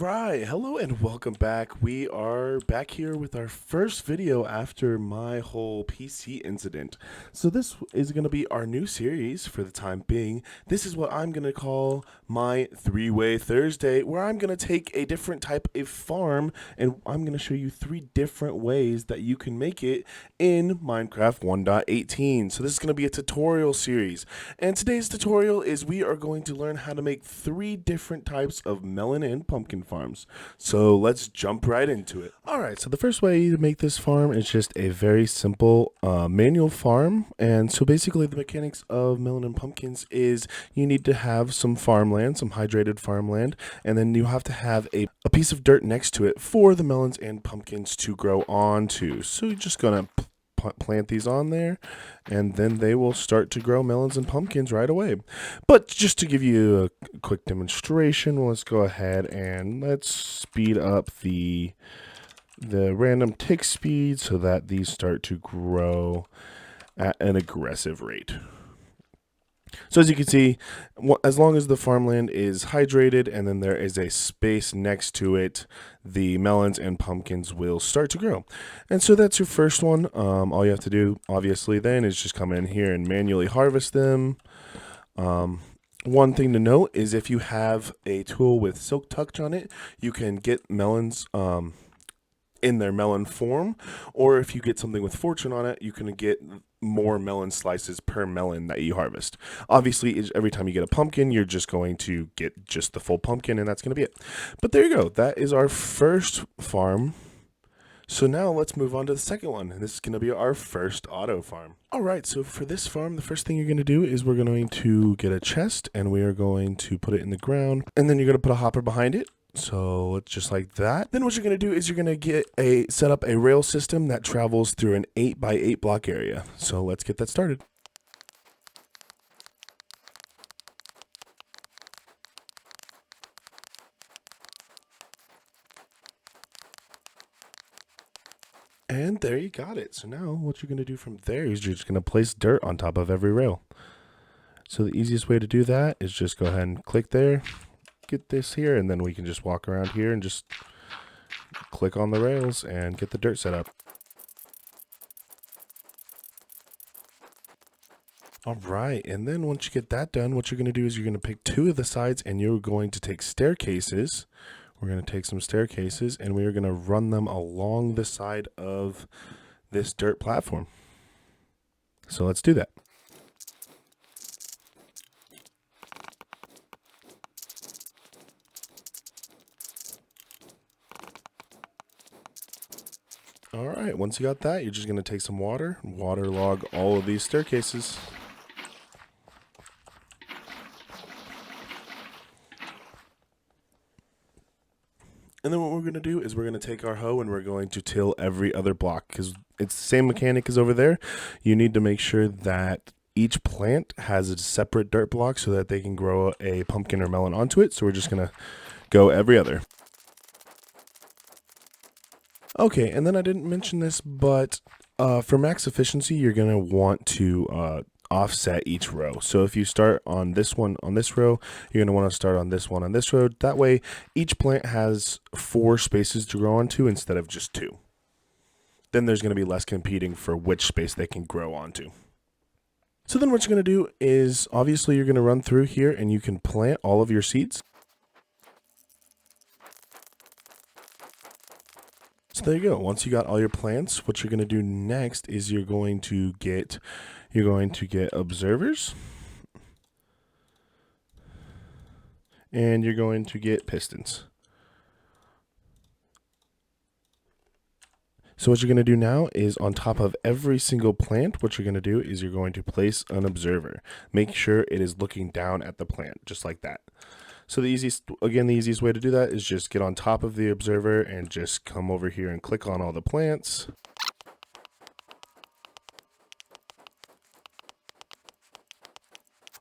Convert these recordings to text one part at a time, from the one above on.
right, hello and welcome back. We are back here with our first video after my whole PC incident. So this is going to be our new series for the time being. This is what I'm going to call my three-way Thursday, where I'm going to take a different type of farm and I'm going to show you 3 different ways that you can make it in Minecraft 1.18. So this is going to be a tutorial series. And today's tutorial is we are going to learn how to make 3 different types of melon and pumpkin farms. So let's jump right into it. All right, so the first way to make this farm is just a very simple manual farm. And so basically the mechanics of melon and pumpkins is you need to have some farmland, some hydrated farmland, and then you have to have a piece of dirt next to it for the melons and pumpkins to grow onto. So you're just gonna plant these on there and then they will start to grow melons and pumpkins right away. But just to give you a quick demonstration, let's go ahead and let's speed up the random tick speed so that these start to grow at an aggressive rate. So as you can see, as long as the farmland is hydrated and then there is a space next to it, the melons and pumpkins will start to grow. And so that's your first one. All you have to do, obviously, then is just come in here and manually harvest them. One thing to note is if you have a tool with silk touch on it, you can get melons in their melon form, or if you get something with fortune on it, you can get more melon slices per melon that you harvest. Obviously, every time you get a pumpkin, you're just going to get just the full pumpkin, and that's going to be it. But there you go. That is our first farm. So now let's move on to the second one. And this is going to be our first auto farm. All right, so for this farm, the first thing you're going to do is we're going to get a chest, and we are going to put it in the ground, and then you're going to put a hopper behind it. So it's just like that. Then what you're going to do is you're going to set up a rail system that travels through an 8x8 block area. So let's get that started. And there you got it. So now what you're going to do from there is you're just going to place dirt on top of every rail. So the easiest way to do that is just go ahead and click there. Get this here, and then we can just walk around here and just click on the rails and get the dirt set up. All right, and then once you get that done, what you're going to do is you're going to pick 2 of the sides and you're going to take staircases. We're going to take some staircases and we are going to run them along the side of this dirt platform. So let's do that. All right, once you got that, you're just going to take some waterlog all of these staircases. And then what we're going to do is we're going to take our hoe and we're going to till every other block because it's the same mechanic as over there. You need to make sure that each plant has a separate dirt block so that they can grow a pumpkin or melon onto it. So we're just going to go every other. Okay, and then I didn't mention this, but for max efficiency, you're going to want to offset each row. So if you start on this one on this row, you're going to want to start on this one on this row. That way, each plant has 4 spaces to grow onto instead of just 2. Then there's going to be less competing for which space they can grow onto. So then what you're going to do is, obviously, you're going to run through here and you can plant all of your seeds. So there you go. Once you got all your plants, what you're going to do next is you're going to get observers and you're going to get pistons. So what you're going to do now is on top of every single plant, what you're going to do is you're going to place an observer. Make sure it is looking down at the plant, just like that. So the easiest way to do that is just get on top of the observer and just come over here and click on all the plants.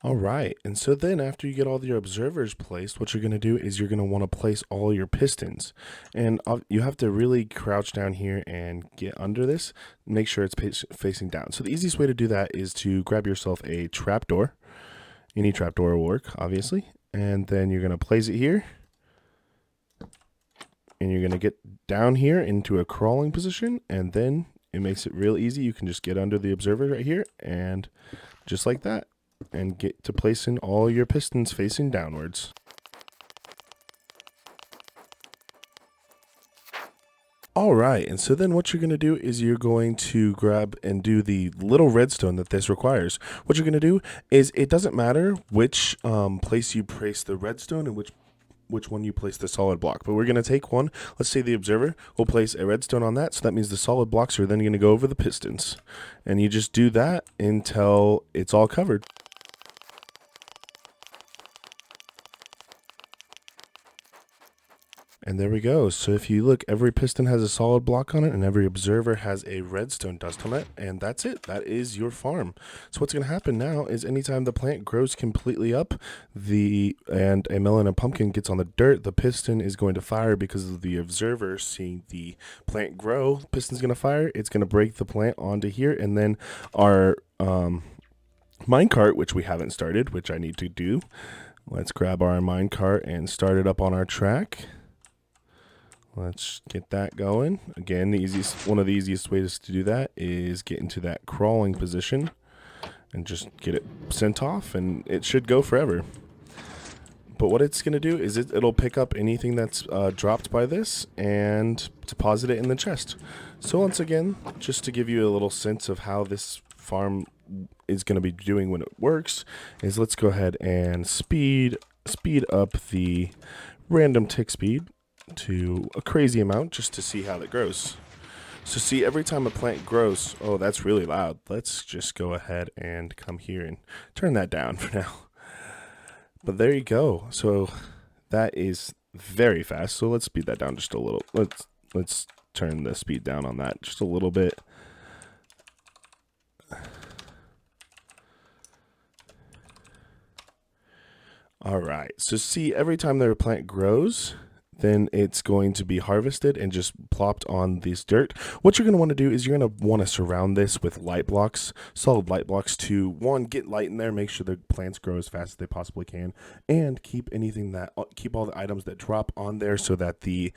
All right, and so then after you get all your observers placed, what you're going to do is you're going to want to place all your pistons. And you have to really crouch down here and get under this, make sure it's facing down. So the easiest way to do that is to grab yourself a trapdoor. Any trapdoor will work, obviously. And then you're going to place it here. and you're going to get down here into a crawling position, and then it makes it real easy. You can just get under the observer right here, and just like that, and get to placing all your pistons facing downwards. All right, and so then what you're going to do is you're going to grab and do the little redstone that this requires. What you're going to do is, it doesn't matter which place you place the redstone and which one you place the solid block, but we're going to take one. Let's say the observer. We'll place a redstone on that, so that means the solid blocks are then going to go over the pistons, and you just do that until it's all covered. And there we go. So if you look, every piston has a solid block on it, and every observer has a redstone dust on it, and that's it. That is your farm. So what's going to happen now is, anytime the plant grows completely up, and a melon and pumpkin gets on the dirt, the piston is going to fire because of the observer seeing the plant grow. The piston's going to fire. It's going to break the plant onto here, and then our minecart, which we haven't started, which I need to do. Let's grab our minecart and start it up on our track. Let's get that going. Again, one of the easiest ways to do that is get into that crawling position and just get it sent off, and it should go forever. But what it's going to do is it'll pick up anything that's dropped by this and deposit it in the chest. So once again, just to give you a little sense of how this farm is going to be doing when it works, is let's go ahead and speed up the random tick speed to a crazy amount, just to see how it grows. So see, every time a plant grows, oh, that's really loud. Let's just go ahead and come here and turn that down for now. But there you go. So that is very fast. So let's speed that down just a little. Let's turn the speed down on that just a little bit. All right. So see, every time their plant grows, then it's going to be harvested and just plopped on this dirt. What you're going to want to do is you're going to want to surround this with light blocks, solid light blocks, to, one, get light in there, make sure the plants grow as fast as they possibly can, and keep all the items that drop on there so that the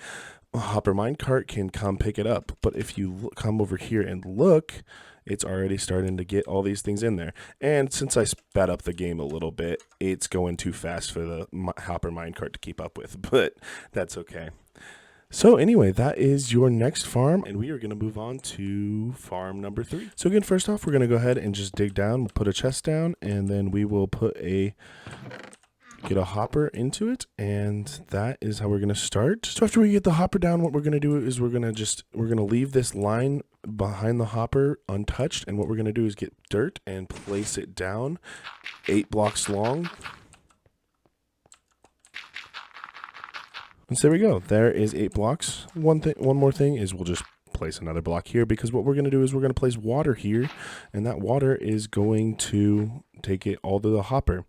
hopper minecart can come pick it up. But if you come over here and look, it's already starting to get all these things in there. And since I sped up the game a little bit, it's going too fast for the hopper minecart to keep up with, but that's okay. So anyway, that is your next farm, and we are going to move on to farm number 3. So again, first off, we're going to go ahead and just dig down, put a chest down, and then we will get a hopper into it, and that is how we're going to start. So after we get the hopper down, what we're going to do is we're going to leave this line behind the hopper untouched, and what we're going to do is get dirt and place it down 8 blocks long. And so there we go. There is 8 blocks. One more thing is we'll just place another block here, because what we're going to do is we're going to place water here, and that water is going to take it all to the hopper.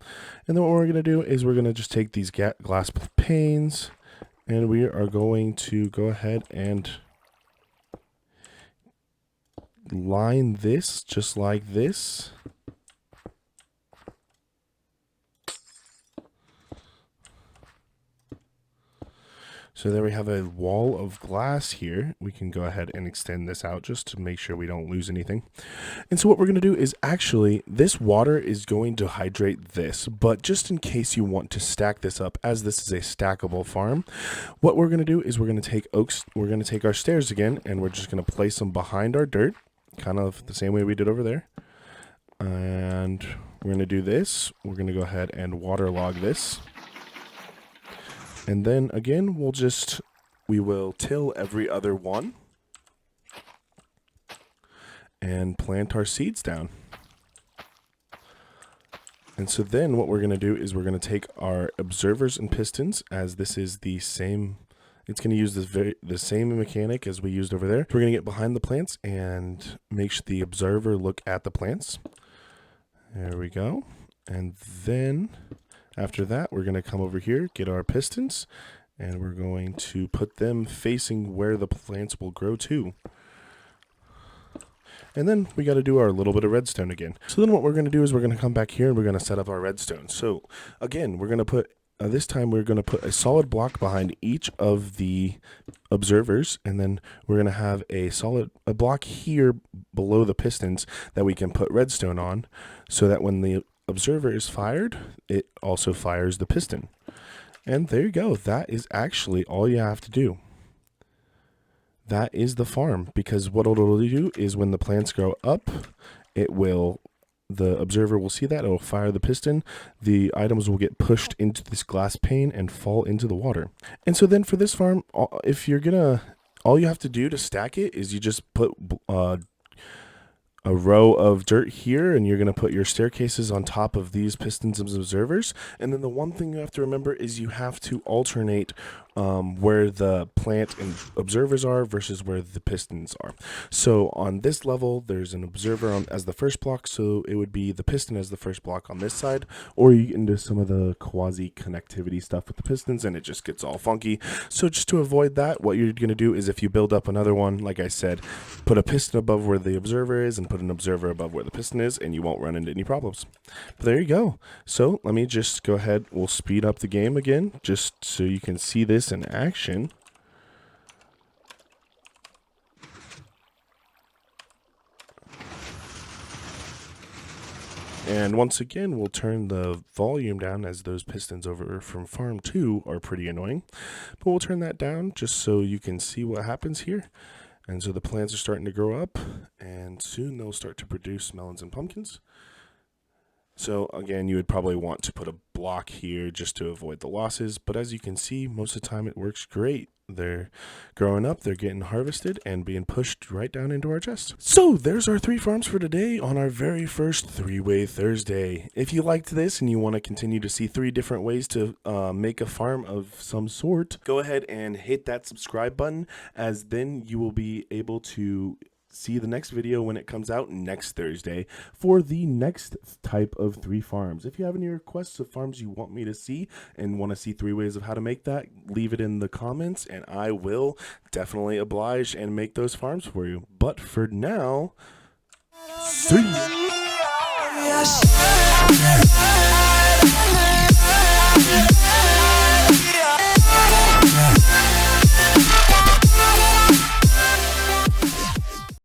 And then what we're going to do is we're going to just take these glass panes, and we are going to go ahead and line this just like this. So there we have a wall of glass here. We can go ahead and extend this out just to make sure we don't lose anything. And so what we're going to do is, actually, this water is going to hydrate this, but just in case you want to stack this up, as this is a stackable farm, what we're going to do is we're going to take our stairs again, and we're just going to place them behind our dirt, kind of the same way we did over there. And we're going to do this. We're going to go ahead and waterlog this. And then again, we will till every other one and plant our seeds down. And so then what we're going to do is we're going to take our observers and pistons, as this is the same, it's going to use the same mechanic as we used over there. We're going to get behind the plants and make sure the observer look at the plants. There we go. And then after that, we're going to come over here, get our pistons, and we're going to put them facing where the plants will grow to. And then we got to do our little bit of redstone again. So then what we're going to do is we're going to come back here and we're going to set up our redstone. So again, we're going to put this time we're going to put a solid block behind each of the observers, and then we're going to have a block here below the pistons that we can put redstone on, so that when the observer is fired, it also fires the piston. And there you go. That is actually all you have to do. That is the farm, because what it'll do is when the plants grow up, the observer will see that, it will fire the piston, the items will get pushed into this glass pane and fall into the water. And so then for this farm, if you're gonna, all you have to do to stack it is you just put a row of dirt here, and you're going to put your staircases on top of these pistons and observers. And then the one thing you have to remember is you have to alternate where the plant and observers are versus where the pistons are. So on this level, there's an observer as the first block, so it would be the piston as the first block on this side, or you can do some of the quasi connectivity stuff with the pistons and it just gets all funky. So just to avoid that, what you're going to do is, if you build up another one, like I said, put a piston above where the observer is and put an observer above where the piston is, and you won't run into any problems. But there you go. So let me just go ahead, we'll speed up the game again just so you can see this in action. And once again, we'll turn the volume down, as those pistons over from farm 2 are pretty annoying. But we'll turn that down just so you can see what happens here. And so the plants are starting to grow up, and soon they'll start to produce melons and pumpkins. So again, you would probably want to put a block here just to avoid the losses, but as you can see, most of the time it works great. They're growing up, they're getting harvested and being pushed right down into our chest. So there's our 3 farms for today on our very first 3-Way Thursday. If you liked this and you want to continue to see 3 different ways to make a farm of some sort, go ahead and hit that subscribe button, as then you will be able to see the next video when it comes out next Thursday for the next type of 3 farms. If you have any requests of farms you want me to see and want to see 3 ways of how to make that, leave it in the comments and I will definitely oblige and make those farms for you. But for now, see ya!